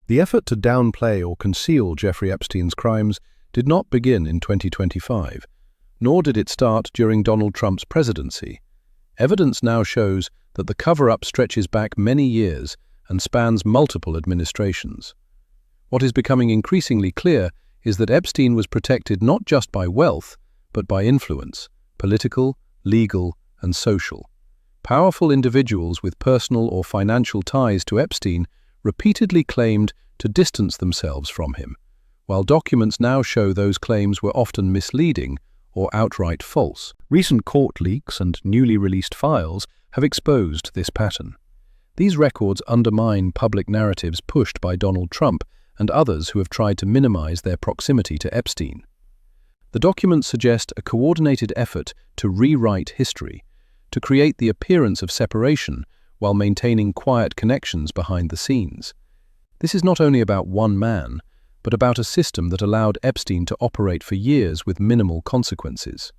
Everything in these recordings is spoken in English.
The effort to downplay or conceal Jeffrey Epstein's crimes did not begin in 2025, nor did it start during Donald Trump's presidency. Evidence now shows that the cover-up stretches back many years and spans multiple administrations. What is becoming increasingly clear is that Epstein was protected not just by wealth, but by influence, political, legal, and social. Powerful individuals with personal or financial ties to Epstein repeatedly claimed to distance themselves from him, while documents now show those claims were often misleading or outright false. Recent court leaks and newly released files have exposed this pattern. These records undermine public narratives pushed by Donald Trump and others who have tried to minimize their proximity to Epstein. The documents suggest a coordinated effort to rewrite history, to create the appearance of separation while maintaining quiet connections behind the scenes. This is not only about one man, but about a system that allowed Epstein to operate for years with minimal consequences.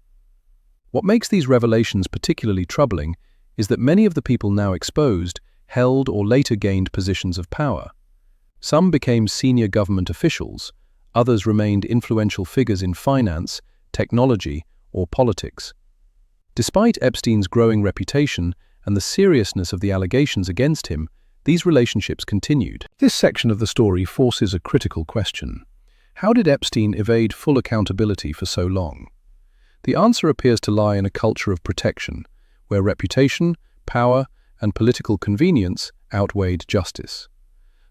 What makes these revelations particularly troubling is that many of the people now exposed held or later gained positions of power. Some became senior government officials, others remained influential figures in finance, technology, or politics. Despite Epstein's growing reputation and the seriousness of the allegations against him, these relationships continued. This section of the story forces a critical question. How did Epstein evade full accountability for so long? The answer appears to lie in a culture of protection, where reputation, power, and political convenience outweighed justice.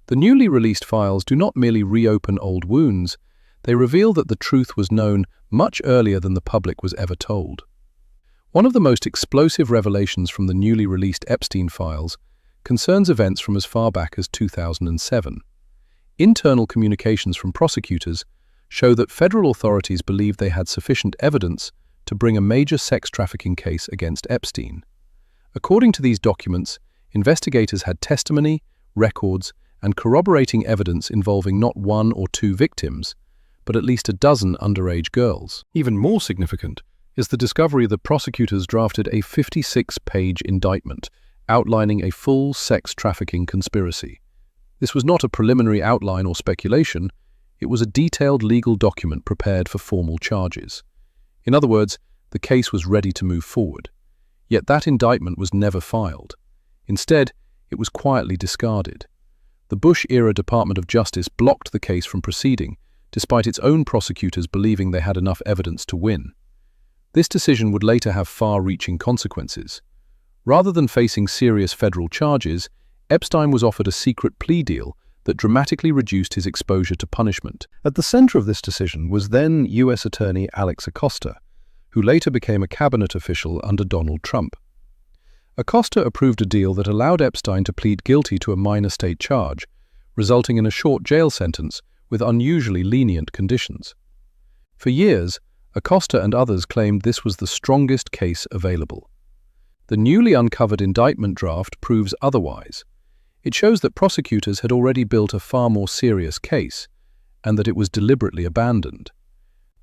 The newly released files do not merely reopen old wounds, they reveal that the truth was known much earlier than the public was ever told. One of the most explosive revelations from the newly released Epstein files concerns events from as far back as 2007. Internal communications from prosecutors show that federal authorities believed they had sufficient evidence to bring a major sex trafficking case against Epstein. According to these documents, investigators had testimony, records, and corroborating evidence involving not one or two victims, but at least a dozen underage girls. Even more significant is the discovery that prosecutors drafted a 56-page indictment outlining a full sex trafficking conspiracy. This was not a preliminary outline or speculation, it was a detailed legal document prepared for formal charges. In other words, the case was ready to move forward. Yet that indictment was never filed. Instead, it was quietly discarded. The Bush-era Department of Justice blocked the case from proceeding, despite its own prosecutors believing they had enough evidence to win. This decision would later have far-reaching consequences. Rather than facing serious federal charges, Epstein was offered a secret plea deal that dramatically reduced his exposure to punishment. At the center of this decision was then U.S. Attorney Acosta, who later became a cabinet official under Donald Trump. Acosta approved a deal that allowed Epstein to plead guilty to a minor state charge, resulting in a short jail sentence with unusually lenient conditions. For years, Acosta and others claimed this was the strongest case available. The newly uncovered indictment draft proves otherwise. It shows that prosecutors had already built a far more serious case, and that it was deliberately abandoned.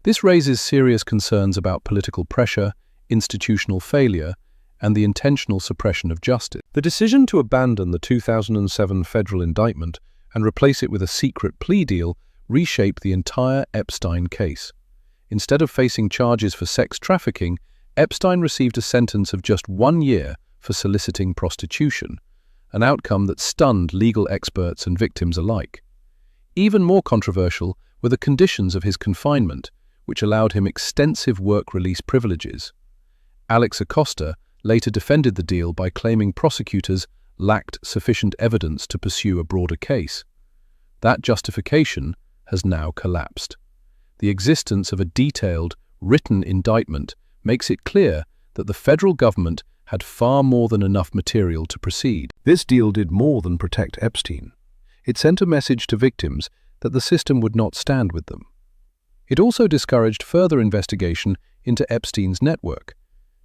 This raises serious concerns about political pressure, institutional failure, and the intentional suppression of justice. The decision to abandon the 2007 federal indictment and replace it with a secret plea deal reshaped the entire Epstein case. Instead of facing charges for sex trafficking, Epstein received a sentence of just 1 year for soliciting prostitution, an outcome that stunned legal experts and victims alike. Even more controversial were the conditions of his confinement, which allowed him extensive work release privileges. Acosta later defended the deal by claiming prosecutors lacked sufficient evidence to pursue a broader case. That justification has now collapsed. The existence of a detailed, written indictment makes it clear that the federal government had far more than enough material to proceed. This deal did more than protect Epstein. It sent a message to victims that the system would not stand with them. It also discouraged further investigation into Epstein's network,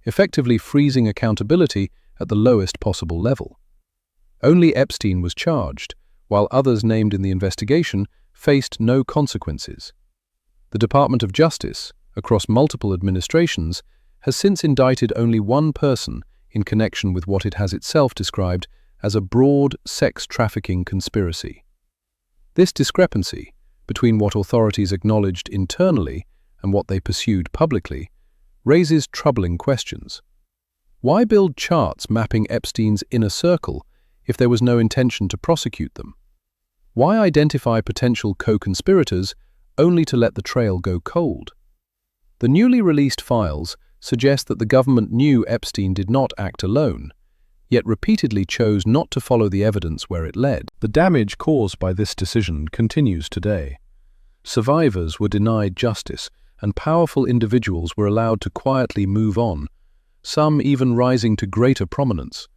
effectively freezing accountability at the lowest possible level. Only Epstein was charged, while others named in the investigation faced no consequences. The Department of Justice, across multiple administrations, has since indicted only one person in connection with what it has itself described as a broad sex trafficking conspiracy. This discrepancy between what authorities acknowledged internally and what they pursued publicly raises troubling questions. Why build charts mapping Epstein's inner circle if there was no intention to prosecute them? Why identify potential co-conspirators only to let the trail go cold? The newly released files suggest that the government knew Epstein did not act alone, yet repeatedly chose not to follow the evidence where it led. The damage caused by this decision continues today. Survivors were denied justice, and powerful individuals were allowed to quietly move on, some even rising to greater prominence.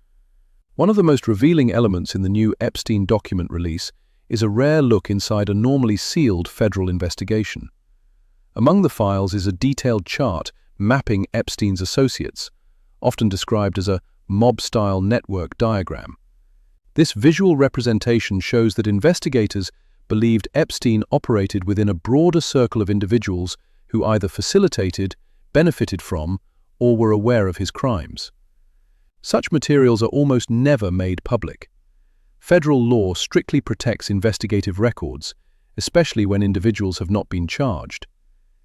One of the most revealing elements in the new Epstein document release is a rare look inside a normally sealed federal investigation. Among the files is a detailed chart mapping Epstein's associates, often described as a mob-style network diagram. This visual representation shows that investigators believed Epstein operated within a broader circle of individuals who either facilitated, benefited from, or were aware of his crimes. Such materials are almost never made public. Federal law strictly protects investigative records, especially when individuals have not been charged.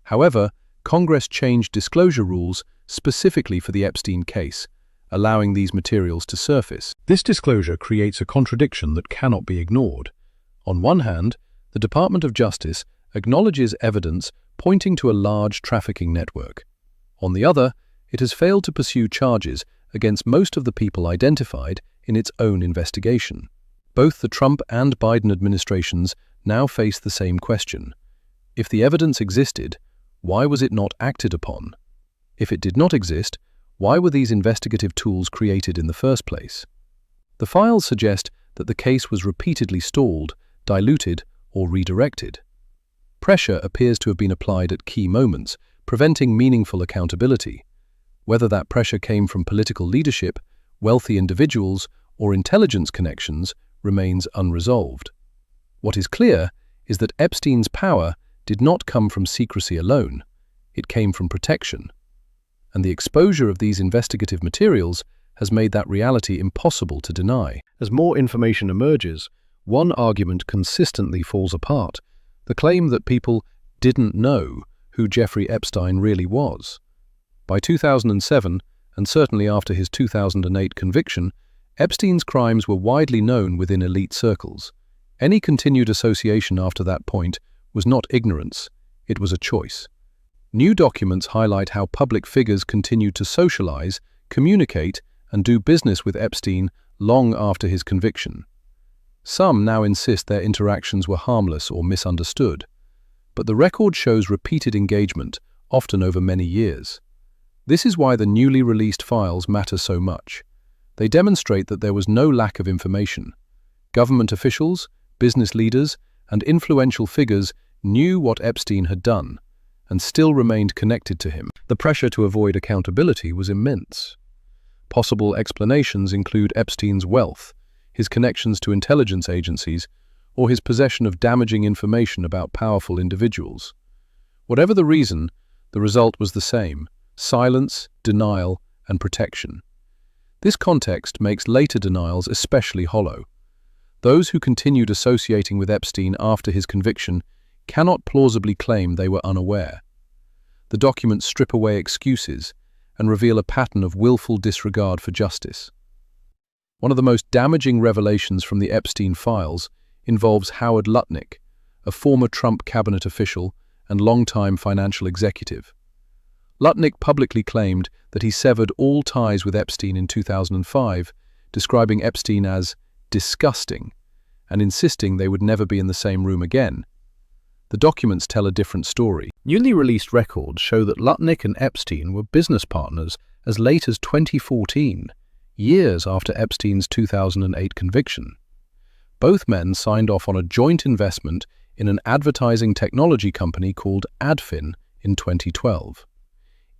However, Congress changed disclosure rules specifically for the Epstein case, allowing these materials to surface. This disclosure creates a contradiction that cannot be ignored. On one hand, the Department of Justice acknowledges evidence pointing to a large trafficking network. On the other, it has failed to pursue charges against most of the people identified in its own investigation. Both the Trump and Biden administrations now face the same question. If the evidence existed, why was it not acted upon? If it did not exist, why were these investigative tools created in the first place? The files suggest that the case was repeatedly stalled, diluted, or redirected. Pressure appears to have been applied at key moments, preventing meaningful accountability. Whether that pressure came from political leadership, wealthy individuals, or intelligence connections remains unresolved. What is clear is that Epstein's power did not come from secrecy alone. It came from protection. And the exposure of these investigative materials has made that reality impossible to deny. As more information emerges, one argument consistently falls apart: the claim that people didn't know who Jeffrey Epstein really was. By 2007, and certainly after his 2008 conviction, Epstein's crimes were widely known within elite circles. Any continued association after that point was not ignorance, it was a choice. New documents highlight how public figures continued to socialize, communicate, and do business with Epstein long after his conviction. Some now insist their interactions were harmless or misunderstood, but the record shows repeated engagement, often over many years. This is why the newly released files matter so much. They demonstrate that there was no lack of information. Government officials, business leaders, and influential figures knew what Epstein had done, and still remained connected to him. The pressure to avoid accountability was immense. Possible explanations include Epstein's wealth, his connections to intelligence agencies, or his possession of damaging information about powerful individuals. Whatever the reason, the result was the same: silence, denial, and protection. This context makes later denials especially hollow. Those who continued associating with Epstein after his conviction cannot plausibly claim they were unaware. The documents strip away excuses and reveal a pattern of willful disregard for justice. One of the most damaging revelations from the Epstein files involves Howard Lutnik, a former Trump cabinet official and longtime financial executive. Lutnik publicly claimed that he severed all ties with Epstein in 2005, describing Epstein as disgusting and insisting they would never be in the same room again. The documents tell a different story. Newly released records show that Lutnik and Epstein were business partners as late as 2014, years after Epstein's 2008 conviction. Both men signed off on a joint investment in an advertising technology company called Adfin in 2012.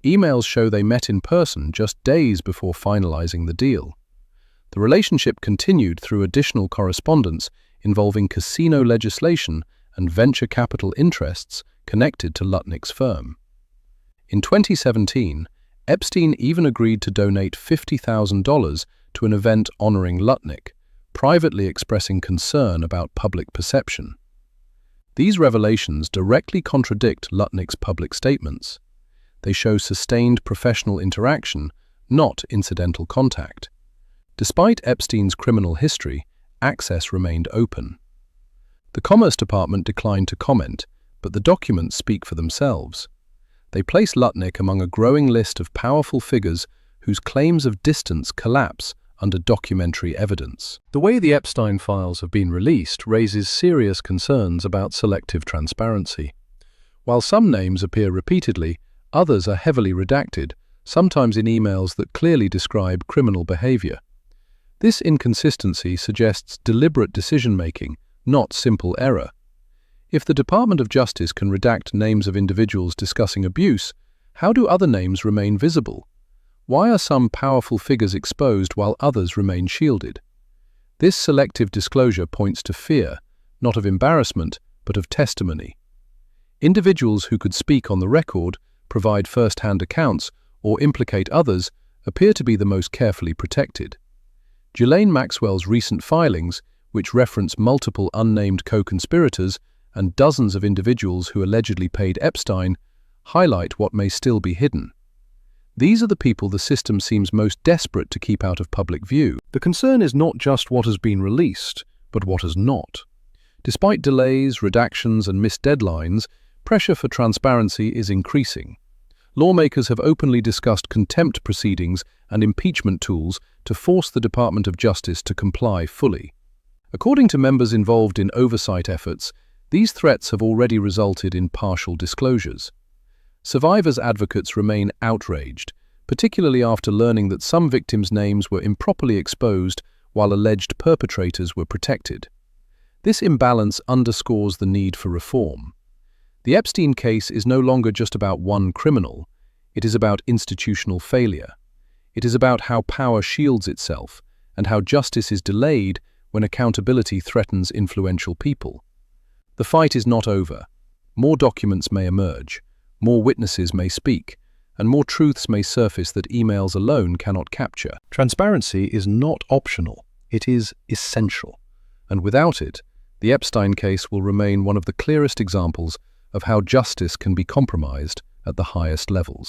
Emails show they met in person just days before finalizing the deal. The relationship continued through additional correspondence involving casino legislation and venture capital interests connected to Lutnik's firm. In 2017, Epstein even agreed to donate $50,000 to an event honoring Lutnik, privately expressing concern about public perception. These revelations directly contradict Lutnik's public statements. They show sustained professional interaction, not incidental contact. Despite Epstein's criminal history, access remained open. The Commerce Department declined to comment, but the documents speak for themselves. They place Lutnik among a growing list of powerful figures whose claims of distance collapse under documentary evidence. The way the Epstein files have been released raises serious concerns about selective transparency. While some names appear repeatedly, others are heavily redacted, sometimes in emails that clearly describe criminal behavior. This inconsistency suggests deliberate decision-making, not simple error. If the Department of Justice can redact names of individuals discussing abuse, how do other names remain visible? Why are some powerful figures exposed while others remain shielded? This selective disclosure points to fear, not of embarrassment, but of testimony. Individuals who could speak on the record, provide first-hand accounts, or implicate others appear to be the most carefully protected. Ghislaine Maxwell's recent filings, which reference multiple unnamed co-conspirators and dozens of individuals who allegedly paid Epstein, highlight what may still be hidden. These are the people the system seems most desperate to keep out of public view. The concern is not just what has been released, but what has not. Despite delays, redactions, and missed deadlines, pressure for transparency is increasing. Lawmakers have openly discussed contempt proceedings and impeachment tools to force the Department of Justice to comply fully. According to members involved in oversight efforts, these threats have already resulted in partial disclosures. Survivors' advocates remain outraged, particularly after learning that some victims' names were improperly exposed while alleged perpetrators were protected. This imbalance underscores the need for reform. The Epstein case is no longer just about one criminal. It is about institutional failure. It is about how power shields itself and how justice is delayed when accountability threatens influential people. The fight is not over. More documents may emerge, more witnesses may speak, and more truths may surface that emails alone cannot capture. Transparency is not optional, it is essential. And without it, the Epstein case will remain one of the clearest examples of how justice can be compromised at the highest levels.